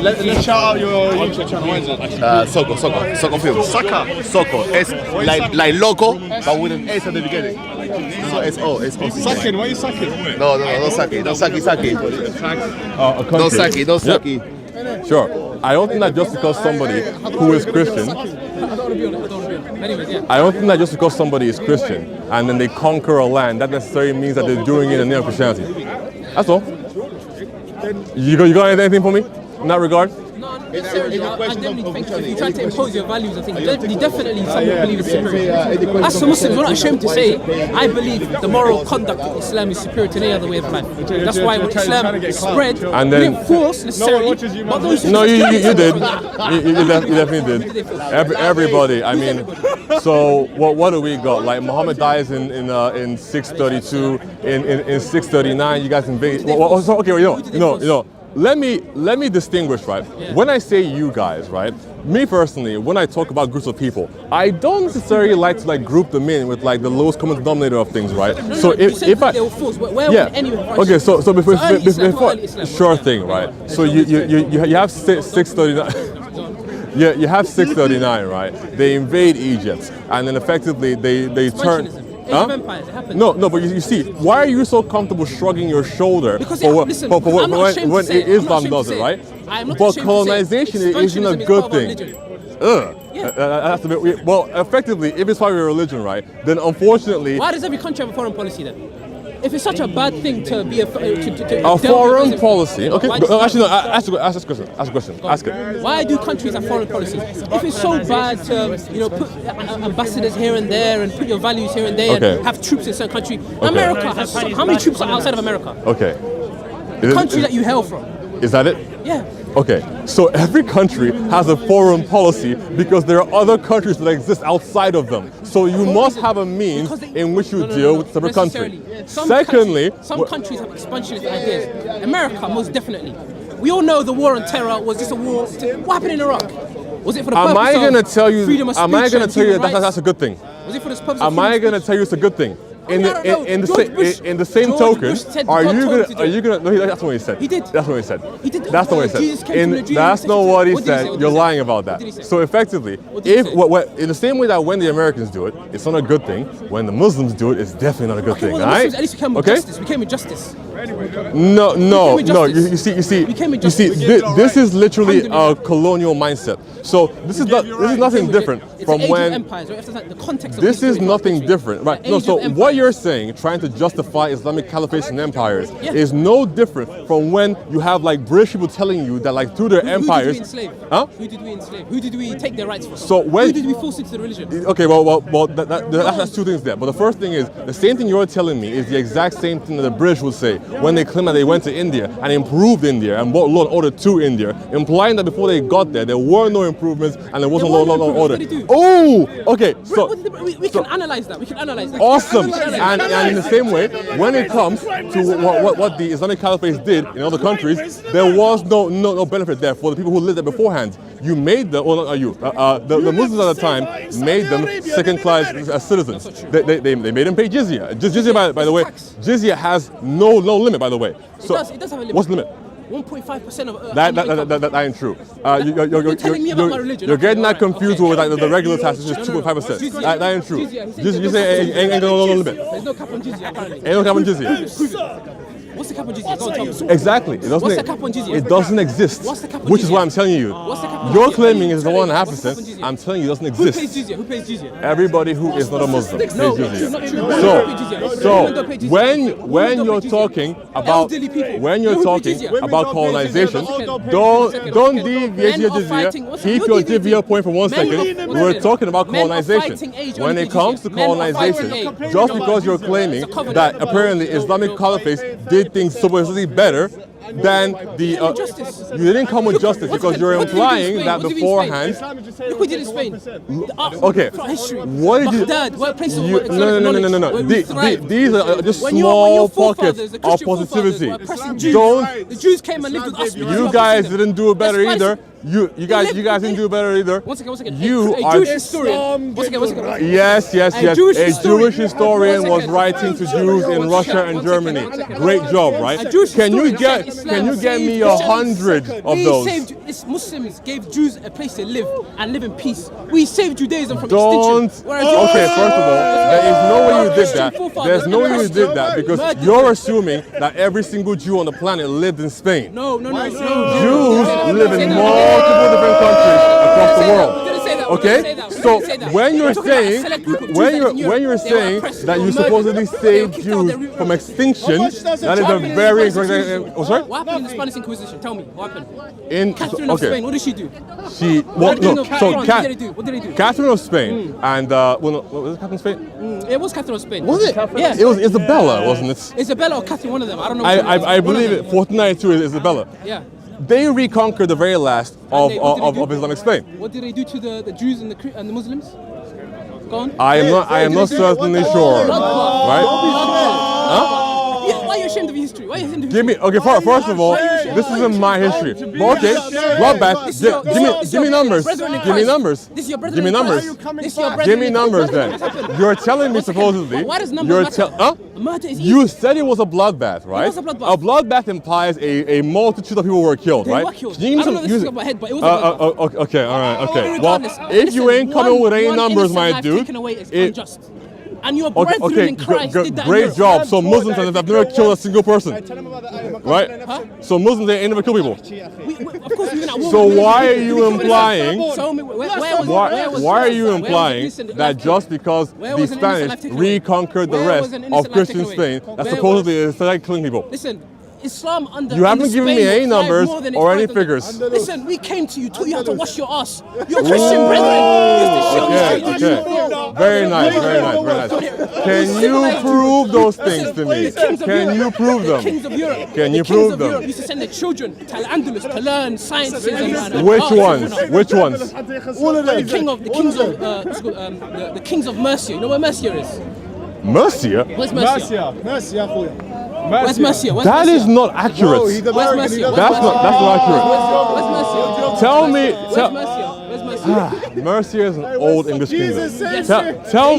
Let's shout out your YouTube channel. What is it? Soko Film. Soko. S like loco, but with an S at the beginning. So S-O. Sucking, why are you sucking? No, don't suck it. Don't suck it. Don't suck it. Don't suck it. Sure. I don't think that just because somebody who is Christian, I don't think that just because somebody is Christian and then they conquer a land, that necessarily means that they're doing it in the name of Christianity. That's all. You got anything for me in that regard? No, not necessarily. I definitely think if you try to impose your values, I think definitely someone believes superior. As for Muslims, we're not ashamed to say, I believe the moral conduct of Islam is superior to any other way of life. That's why when Islam spread, and then, we didn't force necessarily, but those no, you did. You definitely did. Everybody, I mean, so what do we got? Like Muhammad dies in 632, in 639, you guys invade. So, okay, you know. Let me distinguish, right? Yeah. When I say you guys, right? Me personally, when I talk about groups of people, I don't necessarily like to group them in with the lowest common denominator of things, right? So if I okay, so before sure thing, right? So you have 639. Yeah, you have 639, right? They invade Egypt, and then effectively they turn. Huh? Empires, it happened. No, but you see, why are you so comfortable shrugging your shoulder because when Islam does it, right? But colonization isn't a good thing. That's a bit, well, effectively, if it's part of your religion, right, then unfortunately... Why does every country have a foreign policy then? If it's such a bad thing to be a foreign policy, okay. Actually, no. Ask a question. Ask it. Why do countries have foreign policies? If it's so bad to put ambassadors here and there and put your values here and there and have troops in certain country, America has how many troops are outside of America? Okay. The country that you hail from. Is that it? Yeah. Okay, so every country has a foreign policy because there are other countries that exist outside of them. So you must have a means in which you deal with separate countries. Secondly, some countries have expansionist ideas. America, most definitely. We all know the war on terror was just a war. What happened in Iraq? Was it for the purpose of freedom of speech? Am I going to tell you that that's a good thing? Was it for the purpose of Am I going to tell you it's a good thing? In the same token, are you gonna? No, that's not what he said. He did. That's not what he said. He did. That's not what he said. That's not what he said. You're lying about that. So effectively, in the same way that when the Americans do it, it's not a good thing. When the Muslims do it, it's definitely not a good thing. Well, right? At least we came with justice. We came with justice. No. You see. This is literally a colonial mindset. So this is nothing different from when. Empires, right? The context of this is nothing different, right? No. So what you're saying, trying to justify Islamic caliphates and empires, is no different from when you have British people telling you that through their empires. Who did we enslave? Huh? Who did we enslave? Who did we take their rights from? So who did we force into the religion? Okay, well, that's two things there. But the first thing is the same thing you're telling me is the exact same thing that the British would say when they claim that they went to India and improved India and brought law and order to India, implying that before they got there were no improvements and there wasn't law and order. Oh, okay. So we can analyze that. We can analyze that. Awesome. And in the same way, when it comes to what the Islamic caliphates did in other countries, there was no benefit there for the people who lived there beforehand. You made them, or not you, the Muslims at the time made them second-class citizens. They made them pay jizya. Jizya, by the way, jizya has no limit, by the way. So it does have a limit. What's the limit? 1.5% of that ain't true. You're telling me about my religion. You're getting that confused with the regular tax, which is 2.5%. That ain't true. You say ain't no limit. There's no cap on jizya apparently. Ain't no cap on jizya. What's the cap on jizya? Go and tell me. Exactly. What's the cap on jizya? It doesn't exist. What's the cap on jizya? Which is why I'm telling you. What's the cap on You're jizya? claiming it's the 1.5%. I'm telling you it doesn't exist. Who pays jizya? Everybody who is not a Muslim pays No, jizya. it's not true. So when you're talking about colonization, don't deviate your jizya. Keep your jizya point for 1 second. We're talking about colonization. When it comes to colonization, just because you're claiming that apparently Islamic caliphates did things supposedly better than the you didn't come with justice because you're implying that beforehand. Look what we did in Spain. Okay, what did you? No. These are just small pockets of positivity. Don't. The Jews came and lived with us. You guys didn't do it better either. You guys didn't do better either. One second. You a are Jewish historian. One second. Yes. A Jewish historian was writing to Jews in Russia and Germany. Great job, right? Can you get me 100 of those? It's Muslims gave Jews a place to live and live in peace. We saved Judaism from Don't. extinction. Okay, first of all, there is no way you did that. There's no way you did that because you're assuming that every single Jew on the planet lived in Spain. No. Jews live in multiple different countries across the world. Okay, so when you're saying that you supposedly saved Jews from extinction, that is a very incorrect. Oh, sorry. What happened in the Spanish Inquisition? Tell me what happened. Catherine of okay. Spain. What did she do? What did they do? What did they do? Catherine of Spain and well, no, was it Catherine of Spain? It was Catherine of Spain. Was it? Yeah. It was Isabella, wasn't it? Isabella or Catherine, one of them. I don't know. I believe it. 1492 is Isabella. Yeah. They reconquered the very last of Islamic Spain. What did they do to the Jews and the Muslims? Go on. I am not certainly sure. Right? Huh? Why are you ashamed of your history? Why are you ashamed of Give me okay. First of all, this isn't my history. But okay, bloodbath. Give me numbers. Give me numbers. This is your brother. Give me numbers. Give me numbers then. You're telling me supposedly. Why does number matter? Murder is easy. You said it was a bloodbath, right? It was a bloodbath. A bloodbath implies a multitude of people were killed, right? They were killed. Can you give me I don't know some this is my head, but it was a bloodbath. Okay, all right, okay. Well, Regardless, if you ain't coming with any one numbers, innocent my life dude, taken away is unjust. And your brethren okay, in Christ did that. great job. So Muslims have never killed a single person, right? So Muslims ain't never kill people. Of course, we were at war. So why are you implying? Why are you implying that just because the Spanish reconquered the rest of Christian Spain, that supposedly is like killing people? Listen, Islam under You haven't given me any numbers or any figures. Listen, we came to you, taught you how to wash your ass. You're Christian brethren. Okay. Very nice. Can you prove those things to me? Can you prove them? Kings of Europe. Can you prove them? Used to send their children to Al-Andalus to learn sciences and Which ones? Which ones? All of them. The kings of Mercia. You know where Mercia is? Mercia? Where's Mercia? Where's Mercia? That is not accurate. Where's Mercia? That's not accurate. Where's Mercia? Tell me. Where's Mercia? Mercia is an old English kingdom. Tell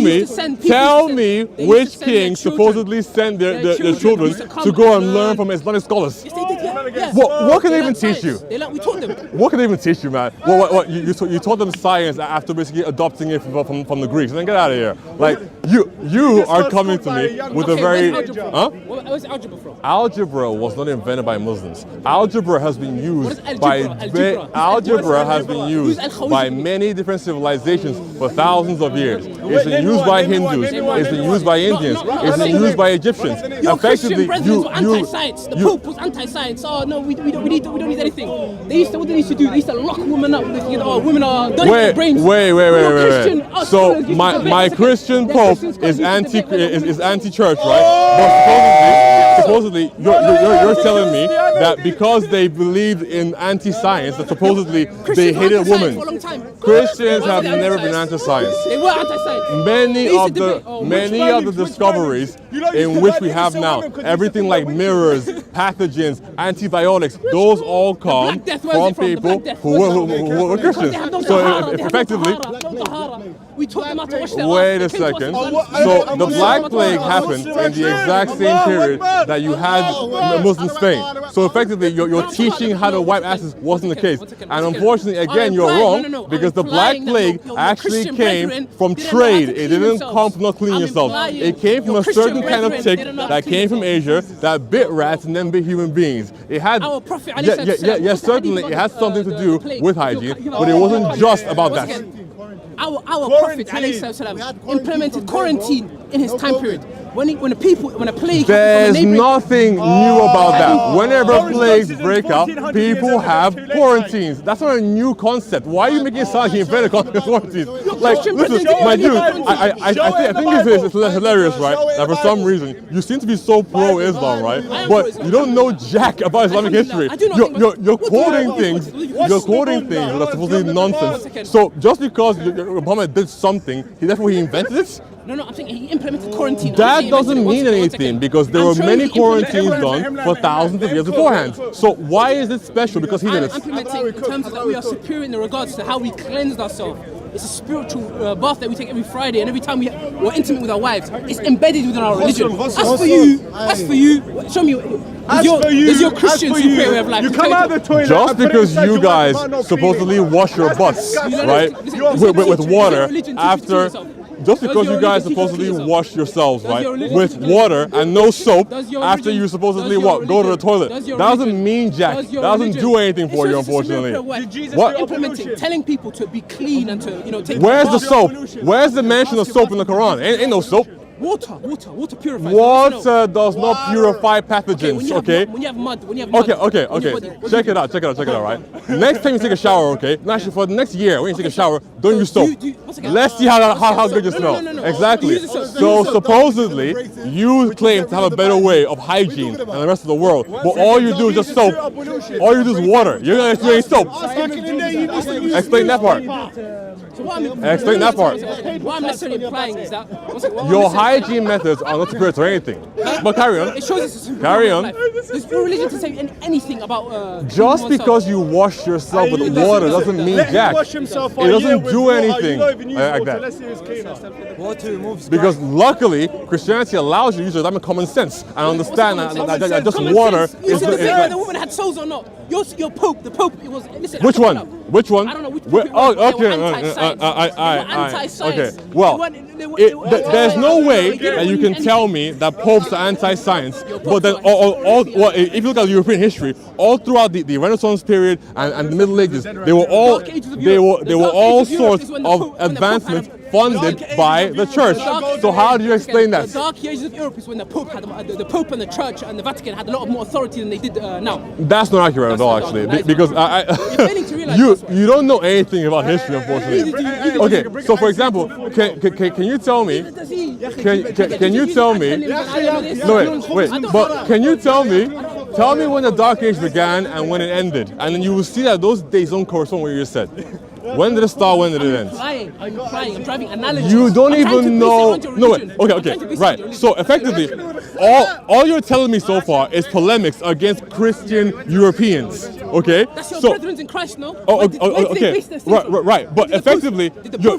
me which king supposedly sent their children to go and learn from Islamic scholars. Yes, they did, yeah. What can they even teach you? We taught them. What can they even teach you, man? What you taught them science after basically adopting it from the Greeks. Then get out of here. Like you are coming to me with a very Where's algebra from? Algebra was not invented by Muslims. Algebra has been used by many different civilizations for thousands of years. It's been used by Hindus. It's been used by Indians. It's been used by Egyptians. Your Christian brethren were anti-science. The Pope was anti-science. Oh no, we don't need anything. What they used to do? They used to lock women up. Women are don't eat their brains. Wait. So my Christian Pope is anti-church, right? But supposedly you're telling me that because they believed in anti-science, that supposedly they hated women. Christians have never been anti-science. They were anti-science. Many of the discoveries in which we have now, everything like mirrors, pathogens, antibiotics, those all come from people who were Christians. So effectively, we taught them how to wash their wait a second. So the Black Plague happened in the exact same period that you had Muslim Spain. So effectively, your teaching how to wipe asses wasn't the case. And unfortunately, again, you're wrong because the Black Plague actually came from trade. It didn't come from not cleaning yourself. It came from a certain kind of tick that came from Asia that bit rats and then bit human beings. It had, yes, certainly, it had something to do with hygiene, but it wasn't just about that. Our Prophet ﷺ implemented quarantine in his time period. When a plague. There's nothing new about that. Whenever plagues break out, people have quarantines. That's not a new concept. Why are you making it sound like he invented quarantines? Like, listen, my dude, I think it's hilarious, right? That for some reason you seem to be so pro-Islam, right? But you don't know jack about Islamic history. You're quoting things. You're quoting things that's supposedly nonsense. So just because Muhammad did something, therefore he invented it? No, I'm saying he implemented quarantine. That doesn't mean anything because there were many quarantines done for thousands of years beforehand. So why is it special? Because he did it. Implementing in terms of that we are superior in regards to how we cleansed ourselves. It's a spiritual bath that we take every Friday, and every time we're intimate with our wives, it's embedded within our religion. As for you, show me. Does your Christian superior way of life? You come out of the toilet. Just because you guys supposedly wash your butts, right, with water after. Just because you guys supposedly wash yourselves, right, with water and no soap after you supposedly go to the toilet, that doesn't mean jack. That doesn't do anything for you, unfortunately. What? Implementing, telling people to be clean and to take. Where's the soap? Where's the mention of soap in the Quran? Ain't no soap. Water purifies. Water does not purify pathogens, okay? When you have mud, Okay. Check it out, right? Next time you take a shower, okay? Actually, for the next year, when you take a shower, don't use soap. Let's see how good you smell. No. Exactly. So supposedly, you claim to have a better way of hygiene than the rest of the world, but all you do is just soap. All you do is water. You're gonna do soap. Explain that part. Explain that part. What I'm necessarily implying is that your hygiene methods are not superior to anything. But carry on. It shows it's a Carry on. There's no religion to say anything about. Just because you wash yourself with water doesn't mean jack. It doesn't do anything like that. Because luckily, Christianity allows you to use your common sense and understand that just water is whether the woman had souls or not. Your Pope, the Pope, it was. Listen, Which one? Which one? I don't know which Pope. Oh, okay. Okay. Well, there's no way that you can tell me that popes are anti-science. But then, if you look at European history, all throughout the Renaissance period and the Middle Ages, they were all sorts of advancements funded by the church. So how do you explain that? The Dark Ages of Europe is when the Pope and the Church and the Vatican had a lot more authority than they did now. That's not accurate at all, actually, because you don't know anything about history, unfortunately. Okay, so for example, can you tell me? Can you tell me? No, wait. But can you tell me? Tell me when the Dark Age began and when it ended, and then you will see that those days don't correspond with what you just said. When did it start? When did it end? I'm driving analogies. You don't even know. No, wait. Okay. Right. So effectively, all you're telling me so far is polemics against Christian Europeans. Okay. That's your so, brethren in Christ, no? Okay. Right. But effectively,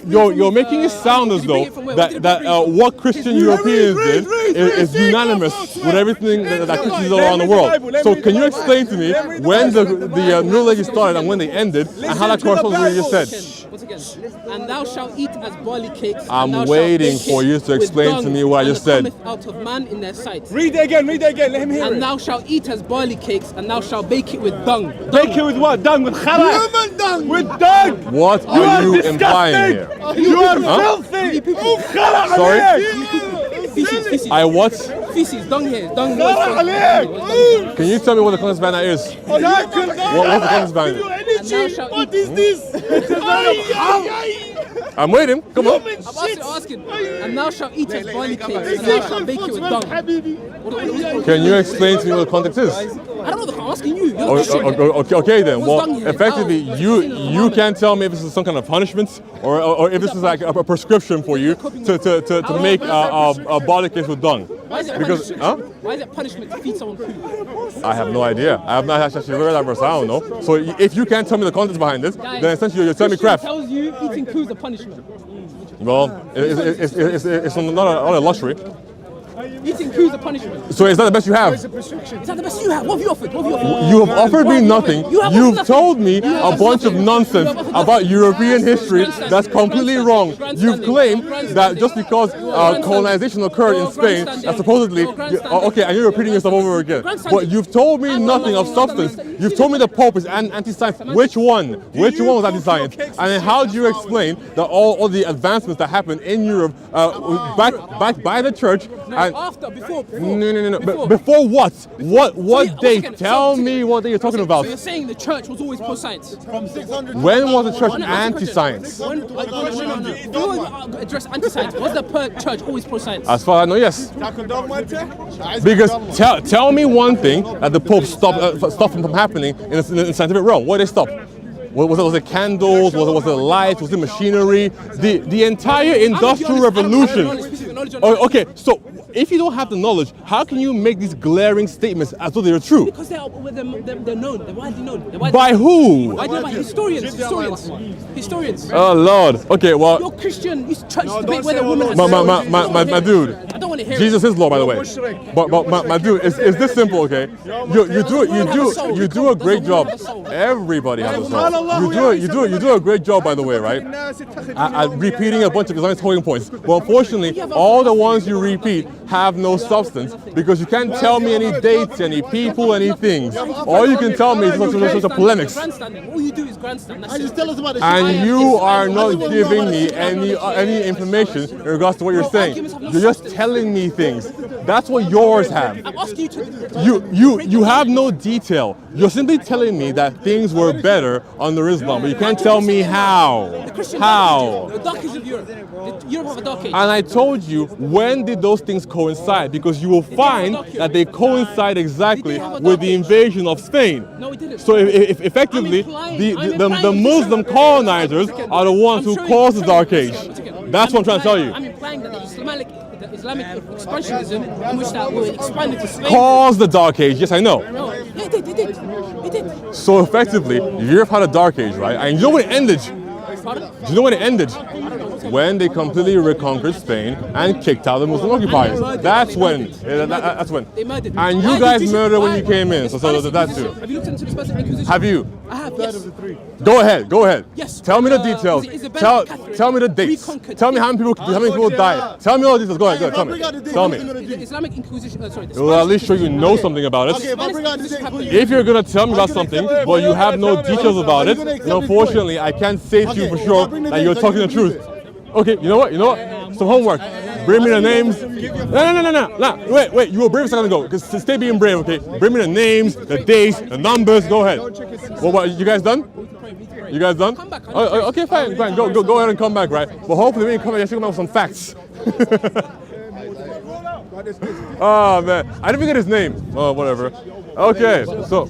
you're making it sound as though that what Christian Europeans did is unanimous with everything that Christians all around the world. So can you explain to me when the Middle Ages started and when they ended, and how that corresponds with what you just said? Once again, and thou shalt eat as barley cakes. I'm waiting for you to explain to me what I just said. And out of man in their sight. Read it again, let him hear it. And thou shalt eat as barley cakes, and thou shalt bake it with dung. Bake it with what? Dung? With khala? Human dung! With dung! What are you implying here? You are filthy! Sorry? Feces. I what? Feces, dung here. Dung. Can you tell me what the context ban is? What's the context ban? What is this? I'm waiting. Come on. I'm asking. And thou shalt eat as barley cakes, and thou shalt bake it with dung. Can you explain to me what the context is? I don't know. I'm asking you. Okay then. Well, effectively, you can't tell me if this is some kind of punishment or if this is like a prescription for you to make a barley cake with dung. Why is it punishment to feed someone food? I have no idea. I have not actually read that verse. I don't know. So if you can't tell me the context behind this, then essentially you're telling me crap. Tells you eating poo is a punishment. Well, it's not a luxury. Eating poo is a punishment. So is that the best you have? Is that the best you have? What have you offered? You have offered me nothing. You've told me a bunch of nonsense about European history that's completely wrong. You've claimed that just because colonization occurred in Spain, that supposedly, okay, and you're repeating yourself over again. But you've told me nothing of substance. You've told me the Pope is anti-science. Which one? Which one was anti-science? And then how do you explain that all the advancements that happened in Europe backed by the church? Before. No. Before what? What date? Tell me what day you're talking about. So you're saying the church was always pro-science? When was the church anti-science? No. You address anti-science. Was the church always pro-science? As far as I know, yes. Because tell me one thing that the Pope stopped from happening in the scientific realm. What did they stop? Was it candles? Was it lights? Was it machinery? The entire industrial revolution. Okay, so if you don't have the knowledge, how can you make these glaring statements as though they're true? Because they're known. They're widely known. By who? Widely by historians. Oh Lord. Okay, well. You're Christian. You try to debate whether women. My dude. I don't want to hear Jesus it. is Lord, by the way. But my dude, it's this simple, okay? You do a great job. Everybody has a soul. You do a great job, by the way, right? At repeating a bunch of Islamic talking points. But unfortunately, all the ones you repeat have no substance because you can't tell me any dates, any people, any things. All you can tell me is such a polemics. All you do is grandstand. That's Just it. tell us about the And you are not giving me any information in regards to what you're saying. You're just telling me things. That's what yours have. I'm asking you to. You have no detail. You're simply telling me that things were better under Islam, but you can't tell me how. How? The dark age of Europe. Europe have a dark age. And I told you, when did those things coincide? Because you will find that they coincide exactly with the invasion of Spain. No, it didn't. So if effectively, the Muslim colonizers are the ones who caused the Dark Age. That's what I'm trying to tell you. I'm implying that the Islamic expansionism in which that were expanded to Spain. Caused the Dark Age, yes I know. No, it did. So effectively, Europe had a Dark Age, right? And you know when it ended? Pardon? Do you know when it ended? When they completely reconquered Spain and kicked out the Muslim occupiers. That's when. That's when. They murdered. And you guys murdered when you came in. So that too. Have you looked into the Spanish Inquisition? Have you? I have. Yes. Go ahead. Yes. Tell me the details. Tell me the dates. Tell me how many people died. Tell me all the details. Go ahead. Tell me. The Islamic Inquisition. It will at least show you know something about it. If you're gonna tell me about something, but you have no details about it, then unfortunately I can't say to you for sure that you're talking the truth. Okay, you know what? Some homework. Bring me the names. No. Wait. You were brave a second ago. Because stay being brave, okay? Bring me the names, the dates, the numbers. Go ahead. What? You guys done? You guys done? Oh, okay, fine. Go ahead and come back, right? But hopefully when you come back, you're come back with some facts. Oh man, I didn't forget his name. Oh, whatever. Okay, so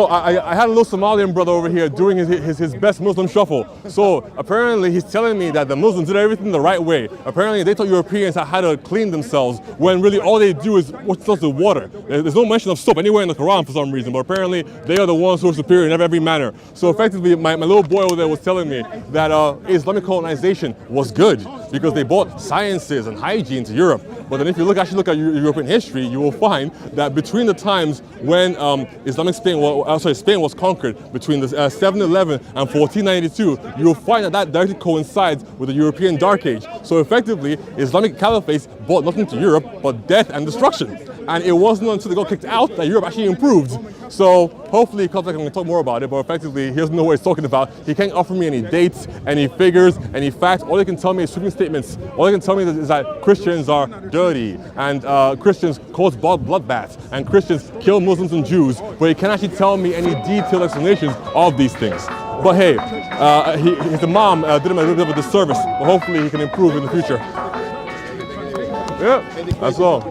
I had a little Somalian brother over here doing his best Muslim shuffle. So apparently he's telling me that the Muslims did everything the right way. Apparently they thought Europeans had to clean themselves when really all they do is wash themselves with water. There's no mention of soap anywhere in the Quran for some reason, but apparently they are the ones who are superior in every manner. So effectively my little boy over there was telling me that Islamic colonization was good because they brought sciences and hygiene to Europe. But then if you actually look at European history, you will find that between the times when Spain was conquered, between the 711 and 1492, you will find that directly coincides with the European Dark Age. So effectively, Islamic caliphates brought nothing to Europe but death and destruction. And it wasn't until they got kicked out that Europe actually improved. So hopefully he comes back and we can talk more about it, but effectively he doesn't know what he's talking about. He can't offer me any dates, any figures, any facts. All he can tell me is sweeping statements. All he can tell me is that Christians are dirty and Christians cause bloodbaths and Christians kill Muslims and Jews, but he can't actually tell me any detailed explanations of these things. But hey, his mom did him a little bit of a disservice, but hopefully he can improve in the future. Yeah, that's all.